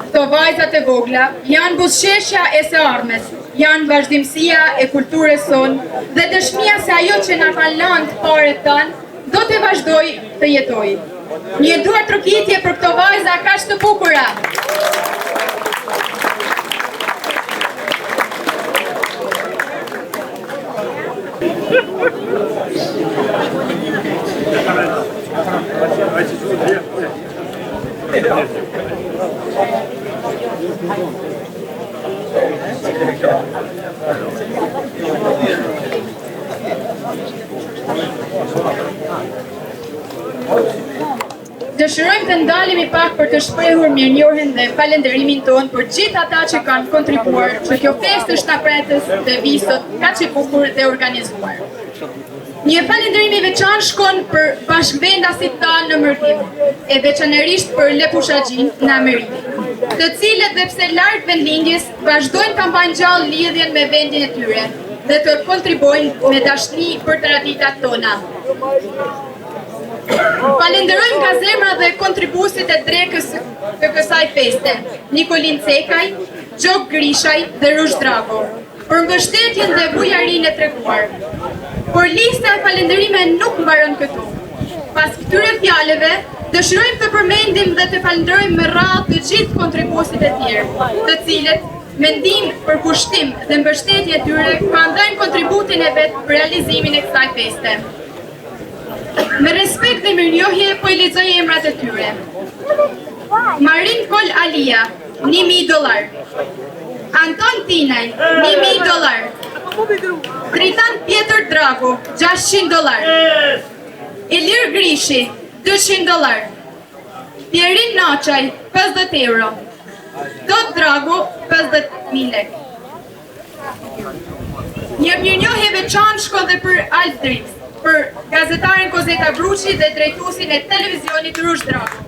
Këto vajzat e vogla janë buzëqeshja e së ardhmes, janë vazhdimësia e kulturës sonë dhe dëshmia se ajo që na kanë lënë paret tanë do të vazhdoj të jetoj. Një duar trokitje për këto vajza kaq të bukura. Dëshirojmë të ndalemi pak për të shprehur mirënjohjen dhe falënderimin tonë për gjithë ata që kanë kontribuar që kjo festë të shtapretës dhe visot kaq e bukur dhe organizuar. Një falënderim i veçantë shkon për bashkëvendasit tanë në Mërdim, e veçanërisht për Lepushagjin në Amerikë, të cilët dhe pse larg vendlindjes vazhdojnë ta mbajnë gjallë lidhjen me vendin e tyre dhe të kontribuojnë me dashni për traditat tona. Falenderojmë nga zemra dhe kontribuesit e drekës të kësaj feste, Nikolin Cekaj, Gjok Grishaj dhe Rush Drago, për mbështetjen dhe bujarinë e treguar. Por lista e falenderime nuk mbaron këtu. Pas këtyre fjalëve, dëshirojmë të përmendim dhe të falenderojmë me radhë të gjithë kontribuesit e tjerë, të cilët me ndihmë, përkushtim dhe mbështetje e tyre kanë dhënë kontributin e vet për realizimin e kësaj feste. Me respekt dhe mirënjohje po I lexoj emrat e tyre. Marin Kol Alia, $1,000. Anton Tinaj, $1,000. Tritan Pjetër Drago, $600. Ilir Grishi, $200. Pierin Naçaj, €50. Dot Drago, $50,000 lek. Një mirënjohje veçantë shkon dhe për Aldrix, për gazetaren Kozeta Bruqi dhe drejtuesin e televizionit Rush Drago.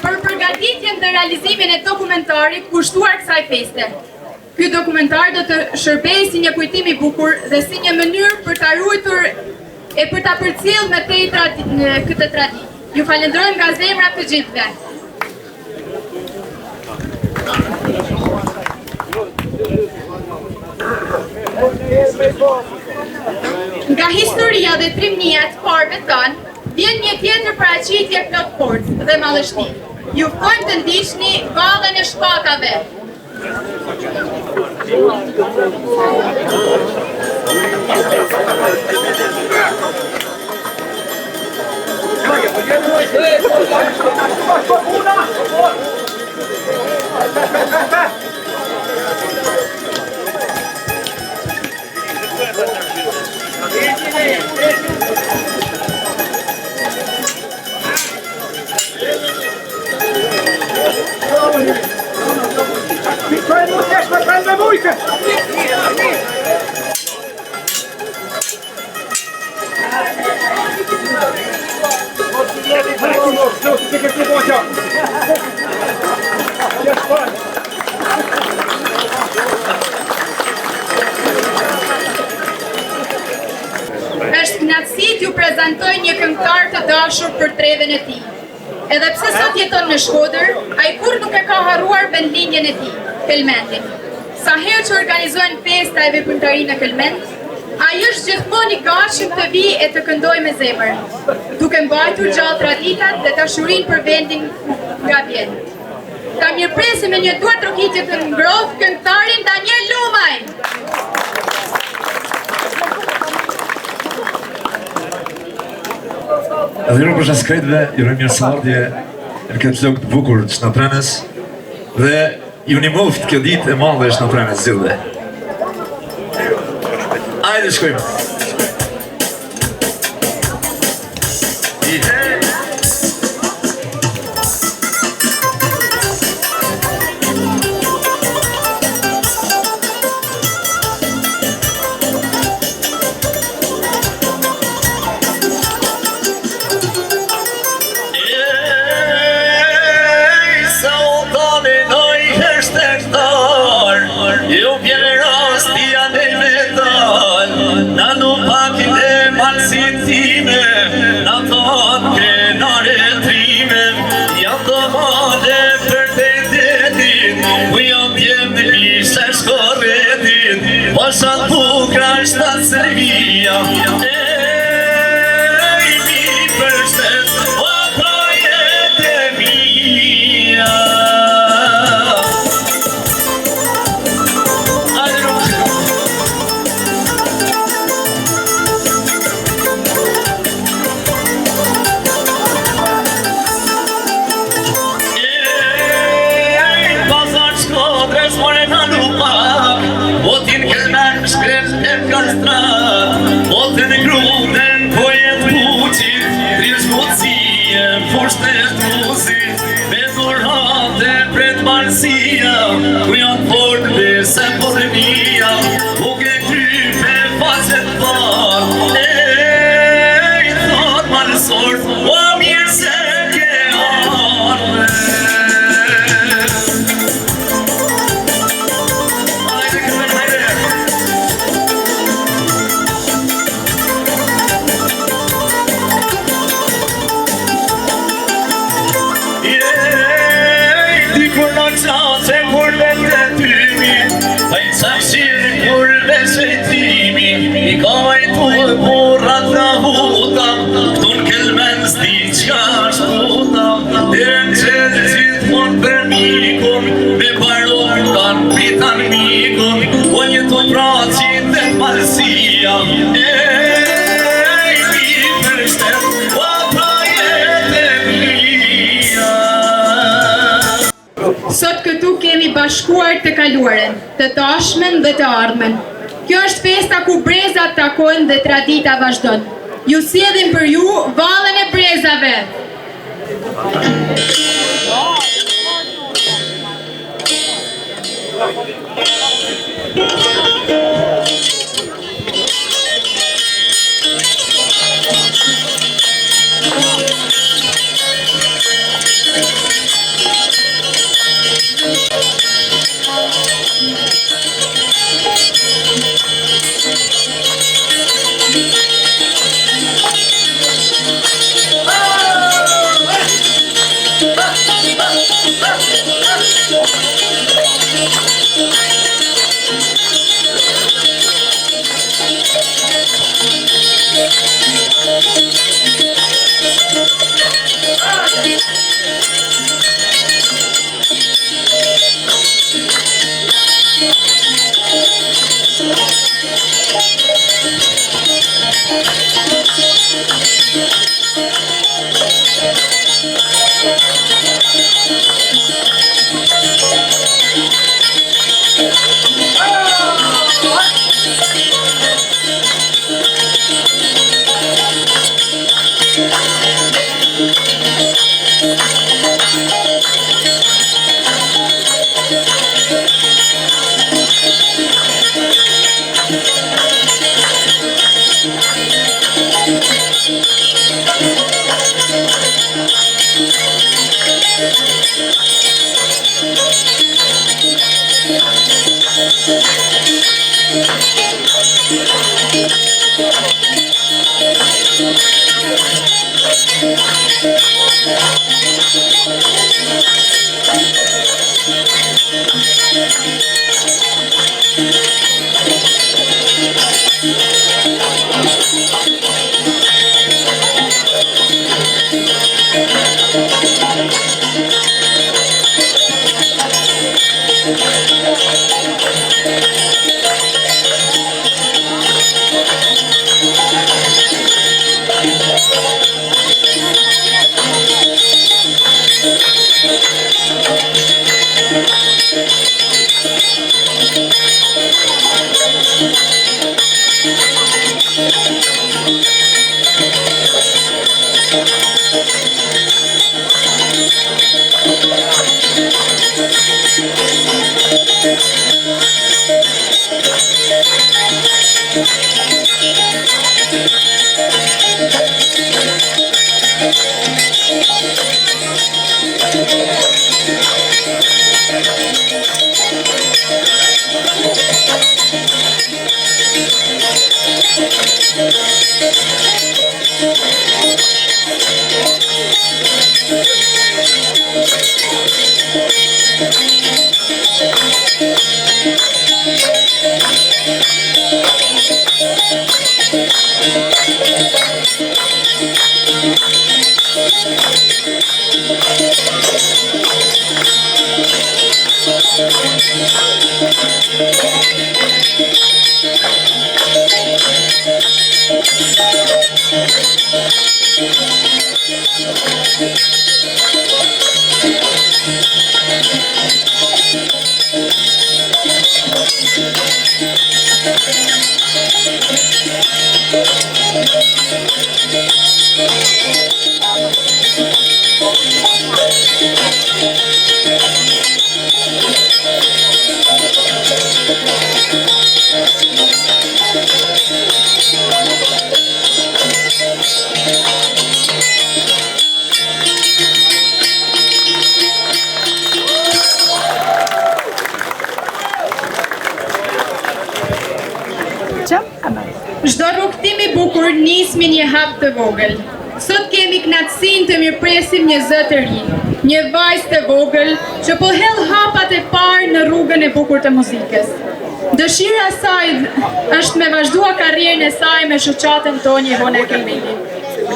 Për përgatitjen dhe realizimin e dokumentarit kushtuar kësaj feste. Ky dokumentar do të shërbejë si një kujtim I bukur dhe si një mënyrë për ta ruajtur e për ta përcjellë me tej këtë traditë. Ju falenderojmë nga zemra të gjithëve. Nga historia dhe trimnia e të parëve tanë, vjen një tjetër paraqitje plot forcë dhe mallështi. Ju ftojmë të ndiqni vallën e shpatave. Është kënaqësi t'ju prezantoj një këngëtar të dashur për treven e tij. Edhe pse sot jeton në Shkodër, ai kur nuk e ka harruar vendlindjen e tij, Kelmendin. Sa herë që organizohen festa e veprimtari në Kelmend, ai është gjithmonë I gatshëm të vijë e të këndojë me zemër, duke mbajtur gjallë traditat dhe dashurinë për vendin nga vjen. Ta mirëpresim me një duar trokitje të ngrohtë këngëtarin Daniel Lumaj. Adhiro për shaskrejtve, juroj mirë sëmardje në këtë lok të bukur të Shnaprenës dhe ju një moft kjo dit e madhe e Shnaprenës zilde. Ajde shkojmë! Pasat bukra shtatë Selvia Ej, mi përshtet, o projet e mia mia, u ke krype facet var, i thot malësor, o mirë se ke ardhe. Se kur vete tymi, pa i cakshiri kur veçetimi, i kajtu e burrat nga huta, këtu n'kelmen s'di qka shputa, dërën qëtë gjithmon për mikun, me barun kan pritan mikun, o njëtu pracit dhe t'malësia, mi për shtet, o prajet e mija. Sot këtu kemi bashkuar të kaluaren, të tashmen dhe të ardhmen. Kjo është festa ku brezat takojnë dhe tradita vazhdon. Ju sjellim për ju vallën e brezave. Çdo rrugtim I bukur nis me një hap të vogël. Sot kemi kënaqësinë të mirëpresim një zë të ri, një vajzë të vogël që po hell hapat e parë në rrugën e bukur të muzikës. Dëshira e saj është me vazhdua karrierën e saj me shoqatën Tonje Hone Kelmeni.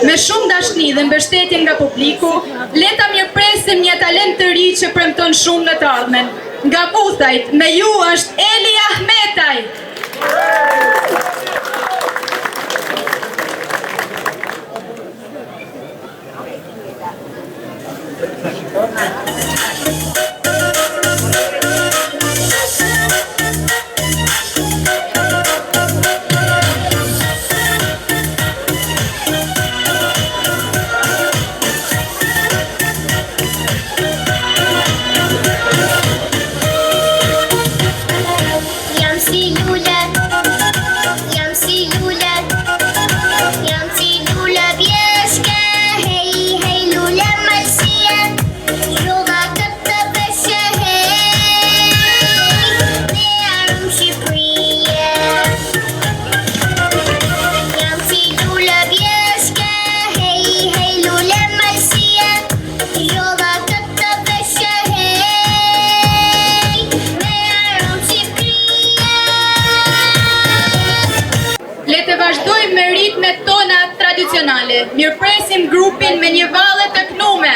Me shumë dashni dhe mbështetje nga publiku, le ta mirëpresim një talent të ri që premton shumë në të ardhmen. Nga Vuthajt, me ju është Eli Ahmetaj. Mirëpresim grupin me një valle të kënume.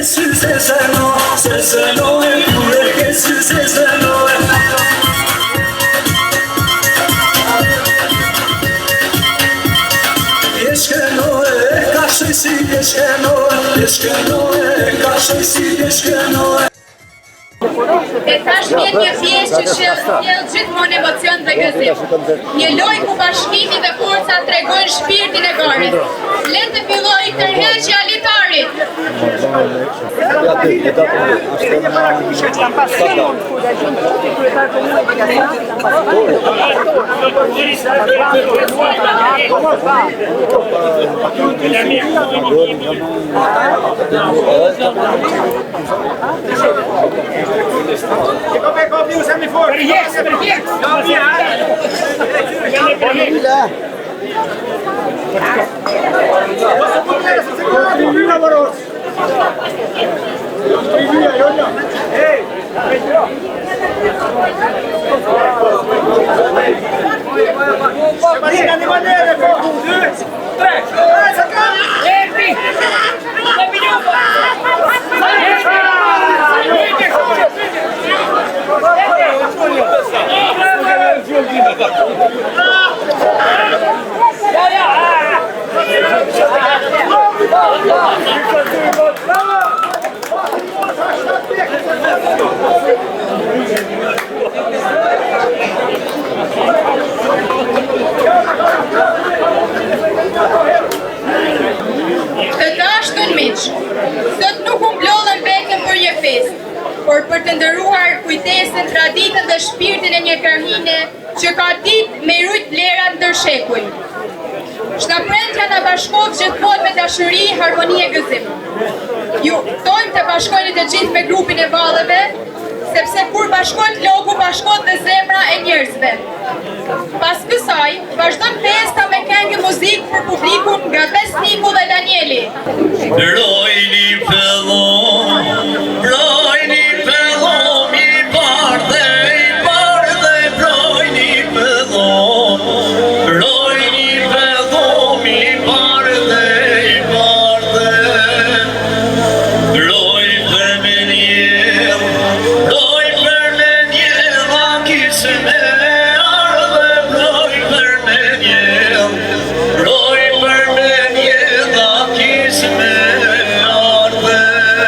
kesin sezeno, sezeno e pure kesin sezeno e Jeshkeno e kashoj si jeshkeno e kashoj si jeshkeno e E tash vjen një pjesë që sjell gjithmonë emocion dhe gëzim. Një lojë ku bashkimi dhe forca tregojnë shpirtin e garit. Le të fillojë tërheqja e litarit. Të dashtën miq, sot nuk u mblodhëm vetëm për një festë, por për të ndëruar kujtesën, traditën dhe shpirtin e një krahine që ka ditë me rujt vlerat ndërshekuj. Shtaprendja na bashkohet gjithmonë me dashuri, harmoni e gëzim. Ju tojmë të bashkojnë të gjithë me grupin e vallëve, sepse kur bashkohet logu, bashkohet dhe zemra e njerëzve. Pas kësaj, vazhdon festa me këngë muzikë për publikun nga Besniku dhe Danieli. Rojni fellom, i bardhe, rojni fellom, i bardhe, roj për me njel, a kisë me ardhe, roj për me njel, a kisë me ardhe.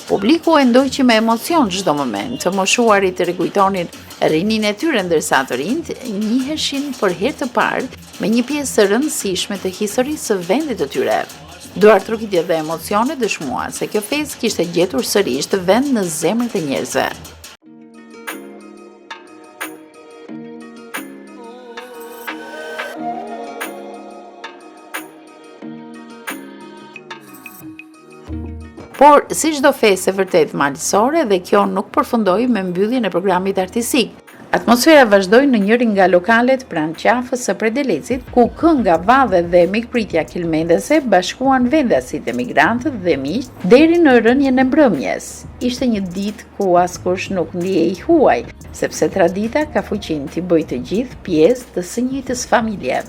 Publiku e ndoqi me emocion çdo moment, të moshuarit të rikujtonin rinin e tyre ndërsa të rinjt njiheshin për herë të parë me një pjesë të rëndësishme të historisë së vendit të tyre. Duart trokitje dhe emocione dëshmuan se kjo festë kishte gjetur sërish të vend në zemrat e njerëzve. Por, si çdo festë e vërtet malësore, dhe kjo nuk përfundoi me mbylljen e programit artistik. Atmosfera vazhdoi në njërin nga lokalet pranë qafës së Predelecit, ku kënga, vallet dhe mikpritja kilmendase bashkuan vendasit, emigrantët dhe miqt deri në rënien e mbrëmjes. Ishte një ditë ku askush nuk ndihej huaj, sepse tradita ka fuqinë t'i bëjë të gjithë pjesë të së njëjtës familje.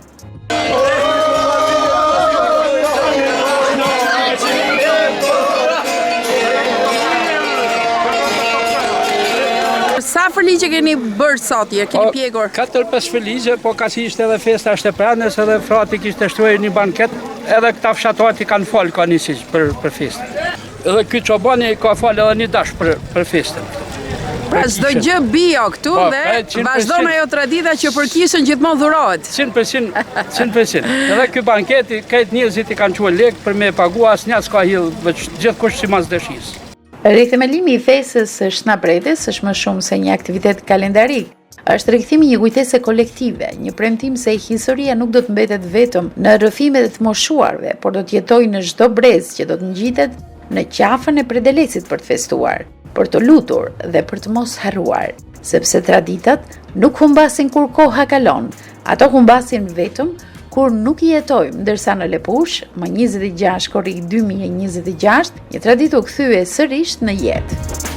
Sa fërligje keni bërë sot, keni pjekur? 4-5 fërligje, po ka si ishte edhe festa shtepranës, edhe frati kishte shtruar një banket, edhe këta fshatarët i kanë falë ka njësiq për festën. Edhe ky çobani ka falë edhe një dash për festën. Pra çdo gjë bio këtu dhe vazhdon ajo tradita që për kishën gjithmonë dhurohet. 100%. Edhe ky banketi, këtë njerëzit i kanë quajtur lek për me pagu, asnjë s'ka hill, gjithkush sipas dëshisë. Rithemelimi i festës së Shnapretes është më shumë se një aktivitet kalendarik. Është rikthimi një kujtese kolektive, një premtim se historia nuk do të mbetet vetëm në rrëfimet e të moshuarve, por do të jetojë në çdo brez që do të ngjitet në qafën e Predelecit për të festuar, për të lutur dhe për të mos harruar, sepse traditat nuk humbasin kur koha kalon, ato humbasin vetëm kur nuk i jetojmë, ndërsa në Lepush, më 26 korrik 2026, një traditë u kthye sërish në jetë.